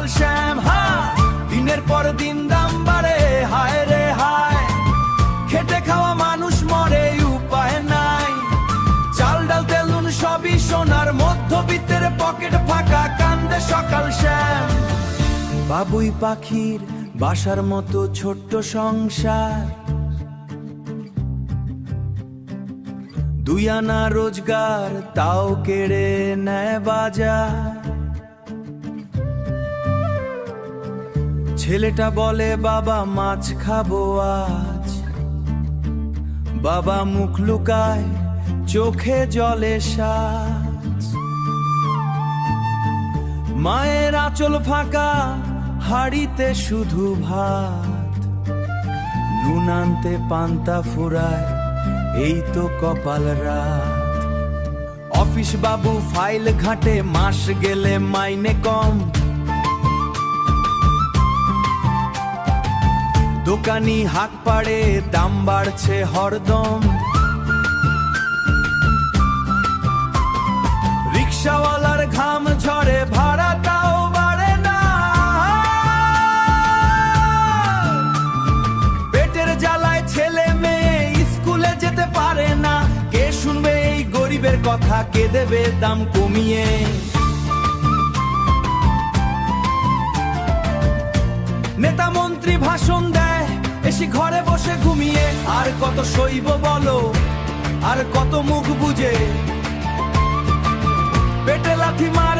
সকাল শ্যাম, দিনের পর দিন দাম বাড়ে, হায় রে হায়। খেটে খাওয়া মানুষ মরে, উপায় নাই। চাল ডাল তেল নুন সবই সোনার, মধ্যবিত্তের পকেট ফাঁকা, কান্দে সকাল শ্যাম। বাবুই পাখির বাসার মতো ছোট্ট সংসার, 2 আনা রোজগার, তাও কেড়ে নেয় বাজার। ছেলেটা বলে বাবা মাছ খাবো আজ, বাবা মুখ লুকায়, চোখে জলে সাজ। মায়ের আঁচল ফাঁকা, হাড়িতে শুধু ভাত, নুন আনতে পান্তা ফুরায়, এই তো কপাল রাত। অফিস বাবু ফাইল ঘাটে, মাস গেলে মাইনে কম। দোকানি হাঁক পাড়ে, দাম বাড়ছে হরদম। রিক্সাওয়ালার ঘাম ঝরে, ভাড়াটাও বাড়ে না। পেটের জ্বালায় ছেলে মেয়ে স্কুলে যেতে পারে না। কে শুনবে এই গরিবের কথা, কে দেবে দাম কমিয়ে? নেতা মন্ত্রী ভাষণ দেয়, এসে ঘরে বসে ঘুমিয়ে। আর কত সইব বলো, আর কত মুখ বুঝে, পেটে লাথি মার